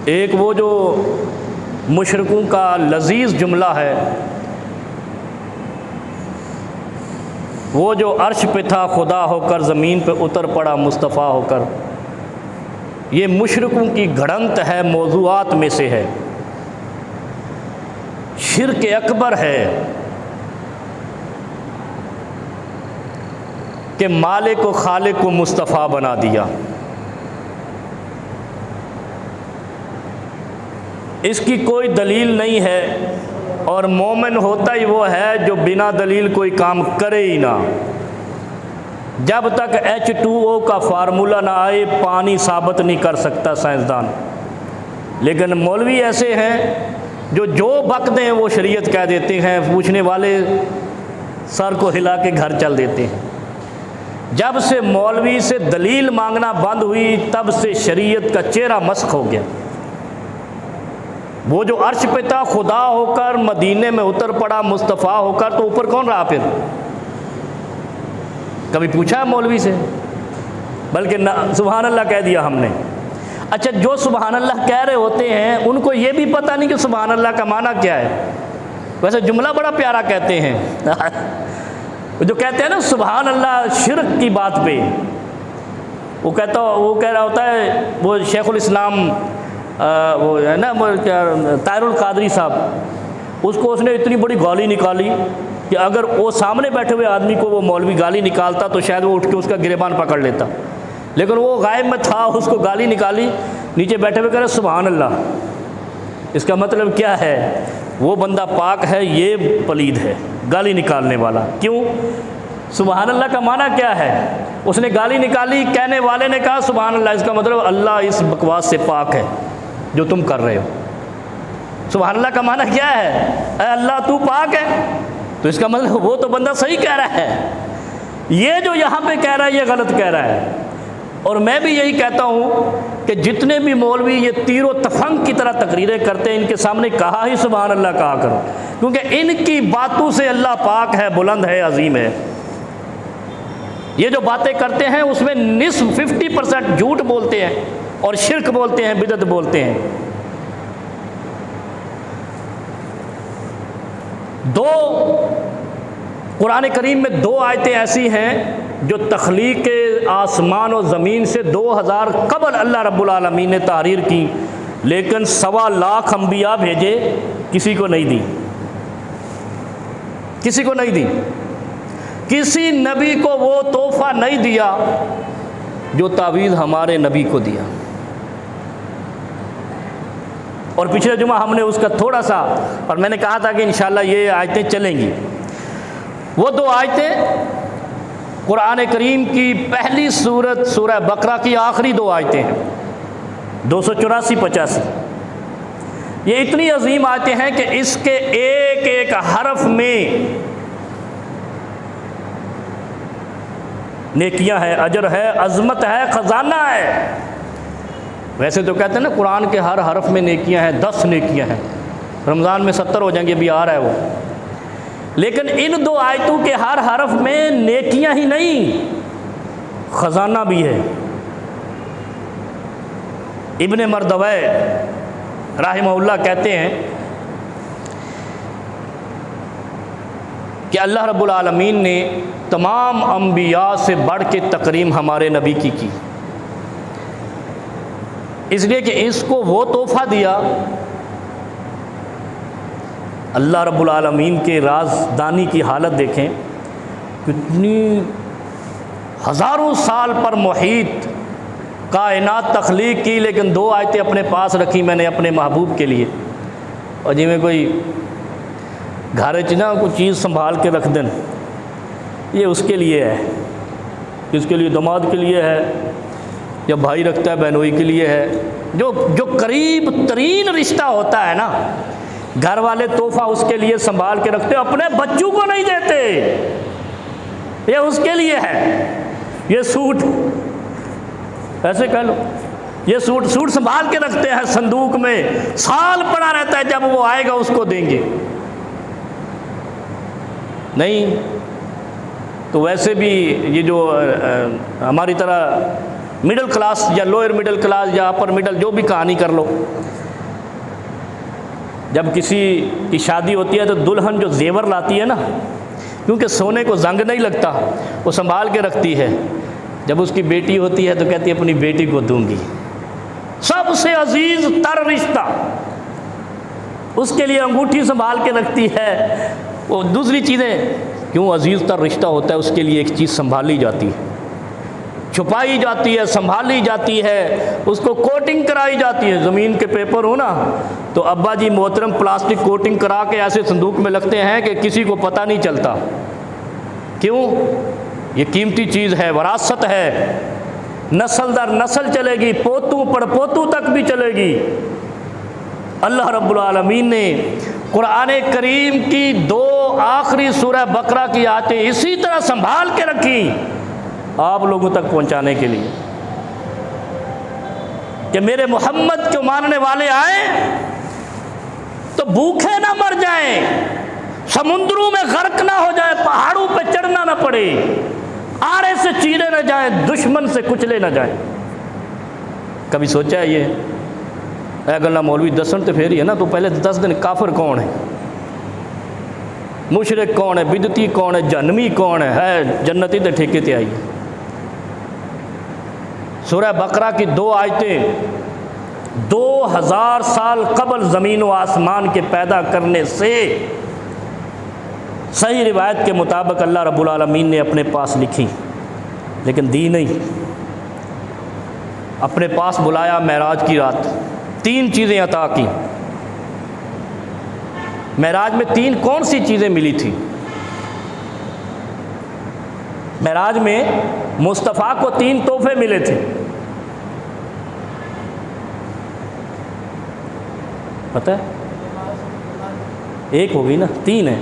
ایک وہ جو مشرکوں کا لذیذ جملہ ہے، وہ جو عرش پہ تھا خدا ہو کر زمین پہ اتر پڑا مصطفیٰ ہو کر، یہ مشرکوں کی گھڑنت ہے، موضوعات میں سے ہے، شرک اکبر ہے کہ مالک و خالق کو مصطفیٰ بنا دیا۔ اس کی کوئی دلیل نہیں ہے، اور مومن ہوتا ہی وہ ہے جو بنا دلیل کوئی کام کرے ہی نہ۔ جب تک H2O کا فارمولہ نہ آئے پانی ثابت نہیں کر سکتا سائنسدان۔ لیکن مولوی ایسے ہیں جو بکتے ہیں وہ شریعت کہہ دیتے ہیں، پوچھنے والے سر کو ہلا کے گھر چل دیتے ہیں۔ جب سے مولوی سے دلیل مانگنا بند ہوئی تب سے شریعت کا چہرہ مسخ ہو گیا۔ وہ جو عرش پہ تھا خدا ہو کر مدینے میں اتر پڑا مصطفیٰ ہو کر، تو اوپر کون رہا پھر؟ کبھی پوچھا ہے مولوی سے؟ بلکہ سبحان اللہ کہہ دیا ہم نے۔ اچھا، جو سبحان اللہ کہہ رہے ہوتے ہیں ان کو یہ بھی پتہ نہیں کہ سبحان اللہ کا معنی کیا ہے۔ ویسے جملہ بڑا پیارا کہتے ہیں جو کہتے ہیں نا سبحان اللہ شرک کی بات پہ، وہ کہہ رہا ہوتا ہے، وہ شیخ الاسلام وہ ہے نا طاہر القادری صاحب، اس نے اتنی بڑی گالی نکالی کہ اگر وہ سامنے بیٹھے ہوئے آدمی کو وہ مولوی گالی نکالتا تو شاید وہ اٹھ کے اس کا گریبان پکڑ لیتا، لیکن وہ غائب میں تھا، اس کو گالی نکالی، نیچے بیٹھے ہوئے کہہ رہے سبحان اللہ۔ اس کا مطلب کیا ہے؟ وہ بندہ پاک ہے، یہ پلید ہے گالی نکالنے والا۔ کیوں؟ سبحان اللہ کا معنی کیا ہے؟ اس نے گالی نکالی، کہنے والے نے کہا سبحان اللہ، اس کا مطلب اللہ اس بکواس سے پاک ہے جو تم کر رہے ہو۔ سبحان اللہ کا معنی کیا ہے؟ اے اللہ تو پاک ہے، تو اس کا مطلب وہ تو بندہ صحیح کہہ رہا ہے، یہ جو یہاں پہ کہہ رہا ہے یہ غلط کہہ رہا ہے۔ اور میں بھی یہی کہتا ہوں کہ جتنے بھی مولوی یہ تیر و تفنگ کی طرح تقریریں کرتے ہیں، ان کے سامنے کہا ہی سبحان اللہ کہا کرو، کیونکہ ان کی باتوں سے اللہ پاک ہے، بلند ہے، عظیم ہے۔ یہ جو باتیں کرتے ہیں اس میں نصف 50% جھوٹ بولتے ہیں اور شرک بولتے ہیں، بدعت بولتے ہیں۔ قرآن کریم میں 2 آیتیں ایسی ہیں جو تخلیق آسمان و زمین سے 2000 قبل اللہ رب العالمین نے تحریر کی، لیکن 1.25 لاکھ انبیاء بھیجے، کسی کو نہیں دی، کسی کو نہیں دی۔ کسی نبی کو وہ تحفہ نہیں دیا جو تعویذ ہمارے نبی کو دیا۔ اور پچھلے جمعہ ہم نے اس کا تھوڑا سا، اور میں نے کہا تھا کہ انشاءاللہ یہ آیتیں چلیں گی۔ وہ 2 آیتیں قرآن کریم کی پہلی سورت سورہ بقرہ کی آخری 2 آیتیں ہیں، 284-85۔ یہ اتنی عظیم آیتیں ہیں کہ اس کے ایک ایک حرف میں نیکیاں ہیں، اجر ہے، عظمت ہے، خزانہ ہے۔ ویسے تو کہتے ہیں نا قرآن کے ہر حرف میں نیکیاں ہیں، 10 نیکیاں ہیں، رمضان میں 70 ہو جائیں گے، ابھی آ رہا ہے وہ۔ لیکن ان 2 آیتوں کے ہر حرف میں نیکیاں ہی نہیں، خزانہ بھی ہے۔ ابن مردوے رحمہ اللہ کہتے ہیں کہ اللہ رب العالمین نے تمام انبیاء سے بڑھ کے تکریم ہمارے نبی کی اس لیے کہ اس کو وہ تحفہ دیا۔ اللہ رب العالمین کے رازدانی کی حالت دیکھیں، کتنی ہزاروں سال پر محیط کائنات تخلیق کی، لیکن 2 آیتیں اپنے پاس رکھی میں نے اپنے محبوب کے لیے۔ اور جی میں کوئی گھر چنا کوئی چیز سنبھال کے رکھ دیں، یہ اس کے لیے ہے، اس کے لیے داماد کے لیے ہے، یا بھائی رکھتا ہے بہنوئی کے لیے ہے، جو قریب ترین رشتہ ہوتا ہے نا، گھر والے تحفہ اس کے لیے سنبھال کے رکھتے، اپنے بچوں کو نہیں دیتے، یہ اس کے لیے ہے۔ یہ سوٹ ایسے کہہ لو، یہ سوٹ سنبھال کے رکھتے ہیں صندوق میں، سال پڑا رہتا ہے، جب وہ آئے گا اس کو دیں گے۔ نہیں تو ویسے بھی یہ جو ہماری طرح مڈل کلاس یا لوئر مڈل کلاس یا اپر مڈل جو بھی کہانی کر لو، جب کسی کی شادی ہوتی ہے تو دلہن جو زیور لاتی ہے نا، کیونکہ سونے کو زنگ نہیں لگتا، وہ سنبھال کے رکھتی ہے، جب اس کی بیٹی ہوتی ہے تو کہتی ہے اپنی بیٹی کو دوں گی، سب سے عزیز تر رشتہ، اس کے لیے انگوٹھی سنبھال کے رکھتی ہے، وہ دوسری چیزیں کیوں عزیز تر رشتہ ہوتا ہے، اس کے لیے ایک چیز سنبھالی جاتی ہے، چھپائی جاتی ہے، سنبھالی جاتی ہے، اس کو کوٹنگ کرائی جاتی ہے۔ زمین کے پیپر ہو نا تو ابا جی محترم پلاسٹک کوٹنگ کرا کے ایسے صندوق میں رکھتے ہیں کہ کسی کو پتہ نہیں چلتا، کیوں؟ یہ قیمتی چیز ہے، وراثت ہے، نسل در نسل چلے گی، پوتوں پڑ پوتوں تک بھی چلے گی۔ اللہ رب العالمین نے قرآن کریم کی 2 آخری سورہ بقرہ کی آیتیں اسی طرح سنبھال کے رکھی آپ لوگوں تک پہنچانے کے لیے کہ میرے محمد کو ماننے والے آئیں تو بھوکے نہ مر جائیں، سمندروں میں غرق نہ ہو جائے، پہاڑوں پہ چڑھنا نہ پڑے، آڑے سے چیرے نہ جائیں، دشمن سے کچلے نہ جائیں۔ کبھی سوچا ہے یہ؟ اے گلا مولوی دسن تو پھر ہی ہے نا، تو پہلے 10 دن کافر کون ہے، مشرک کون ہے، بدعتی کون ہے، جہنمی کون ہے جنتی تے ٹھیکے تے آئی۔ سورہ بقرہ کی 2 آیتیں 2000 سال قبل زمین و آسمان کے پیدا کرنے سے صحیح روایت کے مطابق اللہ رب العالمین نے اپنے پاس لکھی، لیکن دی نہیں، اپنے پاس بلایا معراج کی رات، 3 چیزیں عطا کی۔ معراج میں 3 کون سی چیزیں ملی تھی؟ معراج میں مصطفیٰ کو 3 تحفے ملے تھے، پتہ ہے؟ ایک ہو گئی نا، 3 ہے،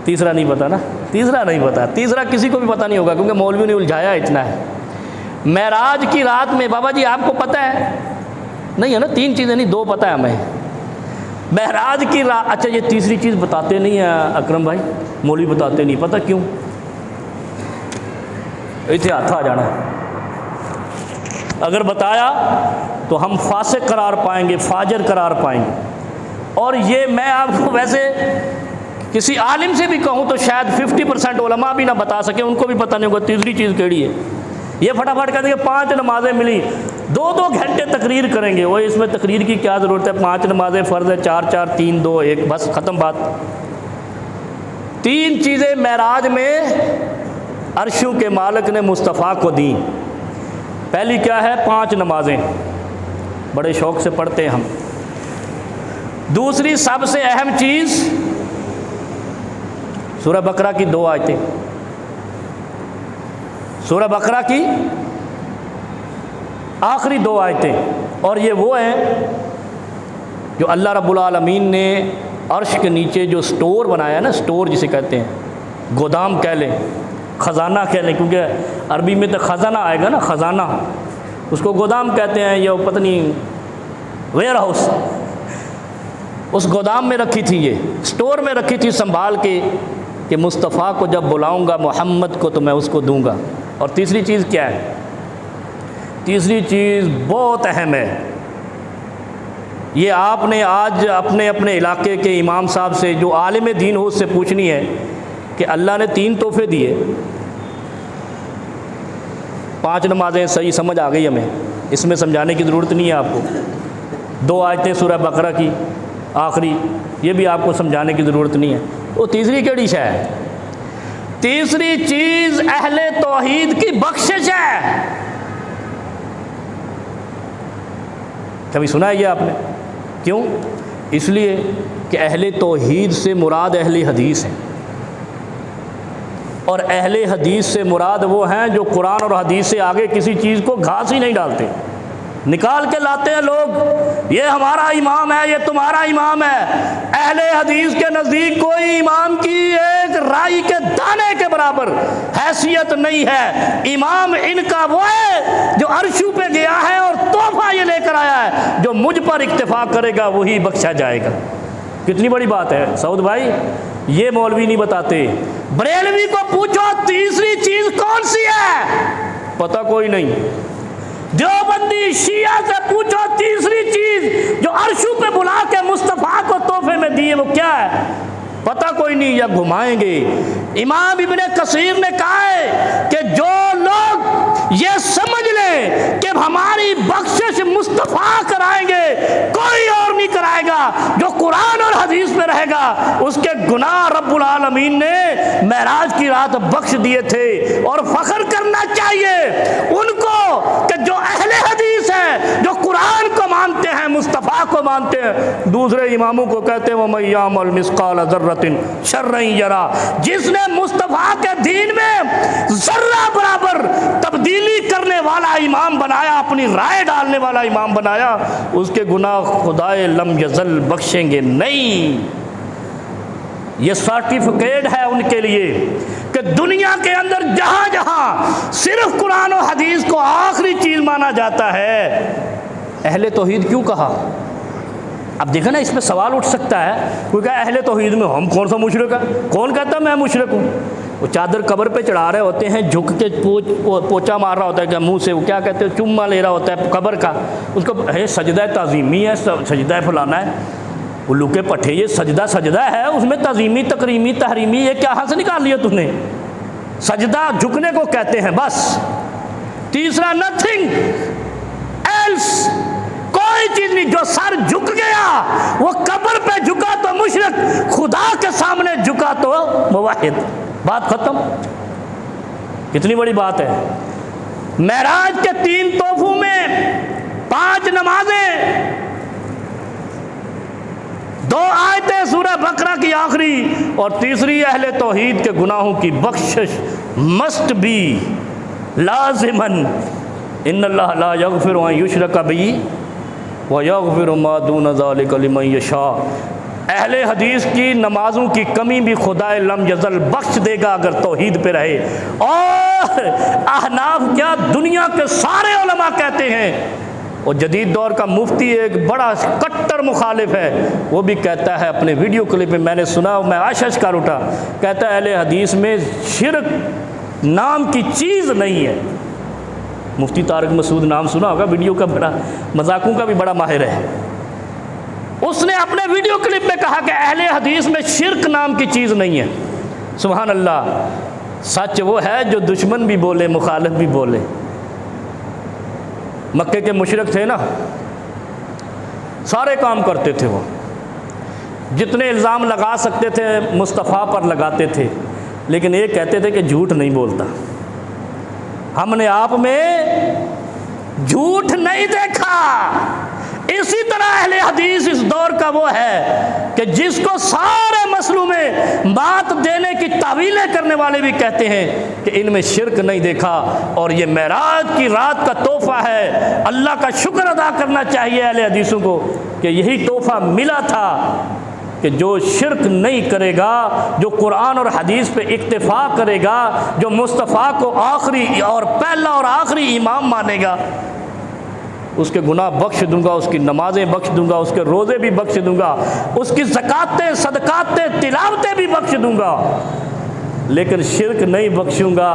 تیسرا نہیں پتا نا، تیسرا نہیں پتا، تیسرا کسی کو بھی پتہ نہیں ہوگا کیونکہ مولوی نے الجھایا اتنا ہے۔ معراج کی رات میں بابا جی آپ کو پتہ ہے نہیں ہے نا، 3 چیزیں نہیں 2 پتہ ہے ہمیں۔ معراج کی رات، اچھا یہ تیسری چیز بتاتے نہیں ہیں اکرم بھائی، مولوی بتاتے نہیں، پتہ کیوں؟ اتنے ہاتھ آ جانا، اگر بتایا تو ہم فاسق قرار پائیں گے، فاجر قرار پائیں گے، اور یہ میں آپ کو ویسے کسی عالم سے بھی کہوں تو شاید 50% علماء بھی نہ بتا سکیں، ان کو بھی پتہ نہیں ہوگا تیسری چیز کیڑی ہے۔ یہ فٹافٹ کہتے ہیں کہ 5 نمازیں ملی، 2 گھنٹے تقریر کریں گے، وہ اس میں تقریر کی کیا ضرورت ہے، 5 نمازیں فرض ہے، 4 4 3 2 1 بس ختم بات۔ 3 چیزیں معراج میں عرشوں کے مالک نے مصطفیٰ کو دیں۔ پہلی کیا ہے؟ 5 نمازیں، بڑے شوق سے پڑھتے ہیں ہم۔ دوسری سب سے اہم چیز سورہ بقرہ کی 2 آیتیں، سورہ بقرہ کی آخری 2 آیتیں، اور یہ وہ ہیں جو اللہ رب العالمین نے عرش کے نیچے جو سٹور بنایا نا، سٹور جسے کہتے ہیں، گودام کہہ لیں، خزانہ کہہ لیں، کیونکہ عربی میں تو خزانہ آئے گا نا، خزانہ، اس کو گودام کہتے ہیں، یا پتہ نہیں ویئر ہاؤس، اس گودام میں رکھی تھی، یہ سٹور میں رکھی تھی سنبھال کے، کہ مصطفیٰ کو جب بلاؤں گا محمد کو تو میں اس کو دوں گا۔ اور تیسری چیز کیا ہے؟ تیسری چیز بہت اہم ہے، یہ آپ نے آج اپنے اپنے علاقے کے امام صاحب سے جو عالم دین ہو اس سے پوچھنی ہے کہ اللہ نے 3 تحفے دیے، 5 نمازیں صحیح سمجھ آ گئی ہمیں، اس میں سمجھانے کی ضرورت نہیں ہے آپ کو، 2 آیتیں سورہ بقرہ کی آخری، یہ بھی آپ کو سمجھانے کی ضرورت نہیں ہے۔ وہ تیسری کیڑی شے ہے؟ تیسری چیز اہل توحید کی بخشش ہے۔ کبھی سنا ہے یہ آپ نے؟ کیوں؟ اس لیے کہ اہل توحید سے مراد اہل حدیث ہیں، اور اہل حدیث سے مراد وہ ہیں جو قرآن اور حدیث سے آگے کسی چیز کو گھاس ہی نہیں ڈالتے، نکال کے لاتے ہیں لوگ، یہ ہمارا امام ہے، یہ تمہارا امام ہے۔ اہل حدیث کے نزدیک کوئی امام کی ایک رائی کے دانے کے برابر حیثیت نہیں ہے۔ امام ان کا وہ ہے جو عرشوں پہ گیا ہے اور تحفہ یہ لے کر آیا ہے، جو مجھ پر اکتفا کرے گا وہی بخشا جائے گا۔ کتنی بڑی بات ہے سعود بھائی، یہ مولوی نہیں بتاتے۔ بریلوی کو پوچھو تیسری چیز کون سی ہے، پتہ کوئی نہیں۔ دیوبندی شیعہ سے پوچھو تیسری چیز جو عرشوں پہ بلا کے مصطفیٰ کو تحفے میں دیے وہ کیا ہے، پتہ کوئی نہیں، یا گھمائیں گے۔ امام ابن کثیر نے کہا ہے کہ جو لوگ یہ سمجھ لیں کہ ہماری بخشش مصطفیٰ کرائیں گے، کوئی اور نہیں کرائے گا، جو قرآن اور حدیث میں رہے گا اس کے گناہ رب العالمین نے معراج کی رات بخش دیے تھے۔ اور فخر کرنا چاہیے ان کو کہ جو اہل حدیث ہیں، جو قرآن کو مانتے ہیں، مصطفیٰ کو مانتے ہیں۔ دوسرے اماموں کو کہتے ہیں وَمَن يَعْمَلْ مِثْقَالَ ذَرَّةٍ شَرًّا يَرَهُ، جس نے مصطفیٰ کے دین میں ذرہ برابر تبدیلی کرنے والا امام بنایا، اپنی رائے ڈالنے والا امام بنایا، اس کے گناہ خدائے لم یزل بخشیں گے نہیں۔ یہ سرٹیفکیٹ ہے ان کے لیے کہ دنیا کے اندر جہاں جہاں صرف قرآن و حدیث کو آخری چیز مانا جاتا ہے، اہل توحید کیوں کہا؟ اب دیکھیں نا، اس پہ سوال اٹھ سکتا ہے، کوئی کہا اہل توحید میں ہم کون سا مشرک ہے؟ کون کہتا میں مشرک ہوں؟ وہ چادر قبر پہ چڑھا رہے ہوتے ہیں، جھک کے پوچھا مار رہا ہوتا ہے کہ منہ سے، وہ کیا کہتے ہیں، چما لے رہا ہوتا ہے قبر کا، اس کو ہے سجدہ تعظیمی ہے، سجدہ فلانا ہے۔ الو کے پٹھے، یہ سجدہ ہے، اس میں تعظیمی تکریمی تحریمی یہ کہاں سے نکال لیا تم نے؟ سجدہ جھکنے کو کہتے ہیں بس۔ تیسرا نتھنگ ایلس، کوئی چیز نہیں۔ جو سر جھک گیا وہ قبر پہ جھکا تو مشرک، خدا کے سامنے جھکا تو موحد، بات ختم۔ کتنی بڑی بات ہے۔ معراج کے 3 تحفوں میں 5 نمازیں، 2 آیتیں سورہ بقرہ کی آخری، اور تیسری اہل توحید کے گناہوں کی بخشش مسٹ بھی لازماً۔ ان اللہ لا یغفر ان یشرک بہ ویغفر ما دون ذلک لمن یشاء۔ اہل حدیث کی نمازوں کی کمی بھی خدا لم یزل بخش دے گا اگر توحید پہ رہے۔ اور احناف کیا، دنیا کے سارے علماء کہتے ہیں، اور جدید دور کا مفتی ایک بڑا کٹر مخالف ہے، وہ بھی کہتا ہے اپنے ویڈیو کلپ میں، میں نے سنا، میں آشش کر اٹھا، کہتا ہے اہل حدیث میں شرک نام کی چیز نہیں ہے۔ مفتی طارق مسعود نام سنا ہوگا، ویڈیو کا بڑا مذاقوں کا بھی بڑا ماہر ہے۔ اس نے اپنے ویڈیو کلپ میں کہا کہ اہل حدیث میں شرک نام کی چیز نہیں ہے۔ سبحان اللہ، سچ وہ ہے جو دشمن بھی بولے مخالف بھی بولے۔ مکے کے مشرک تھے نا، سارے کام کرتے تھے، وہ جتنے الزام لگا سکتے تھے مصطفیٰ پر لگاتے تھے، لیکن یہ کہتے تھے کہ جھوٹ نہیں بولتا، ہم نے آپ میں جھوٹ نہیں دیکھا۔ اسی طرح اہل حدیث اس دور کا وہ ہے کہ جس کو سارے مسئلوں میں بات دینے کی تعویلیں کرنے والے بھی کہتے ہیں کہ ان میں شرک نہیں دیکھا، اور یہ معراج کی رات کا تحفہ ہے۔ اللہ کا شکر ادا کرنا چاہیے اہل حدیثوں کو کہ یہی تحفہ ملا تھا کہ جو شرک نہیں کرے گا، جو قرآن اور حدیث پہ اکتفا کرے گا، جو مصطفیٰ کو آخری اور پہلا اور آخری امام مانے گا، اس کے گناہ بخش دوں گا، اس کی نمازیں بخش دوں گا، اس کے روزے بھی بخش دوں گا، اس کی زکاتیں صدقاتیں تلاوتیں بھی بخش دوں گا، لیکن شرک نہیں بخشوں گا۔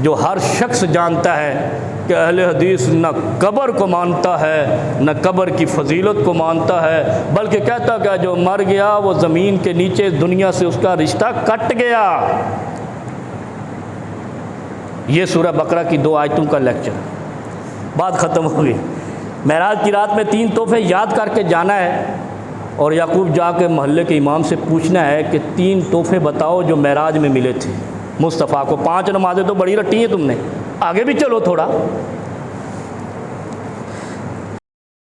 جو ہر شخص جانتا ہے کہ اہل حدیث نہ قبر کو مانتا ہے، نہ قبر کی فضیلت کو مانتا ہے، بلکہ کہتا کہ جو مر گیا وہ زمین کے نیچے دنیا سے اس کا رشتہ کٹ گیا۔ یہ سورہ بقرہ کی 2 آیتوں کا لیکچر، بات ختم ہو گئی۔ معراج کی رات میں 3 تحفے یاد کر کے جانا ہے، اور یعقوب جا کے محلے کے امام سے پوچھنا ہے کہ 3 تحفے بتاؤ جو معراج میں ملے تھے مصطفیٰ کو۔ 5 نمازیں تو بڑی رٹی ہیں تم نے، آگے بھی چلو تھوڑا۔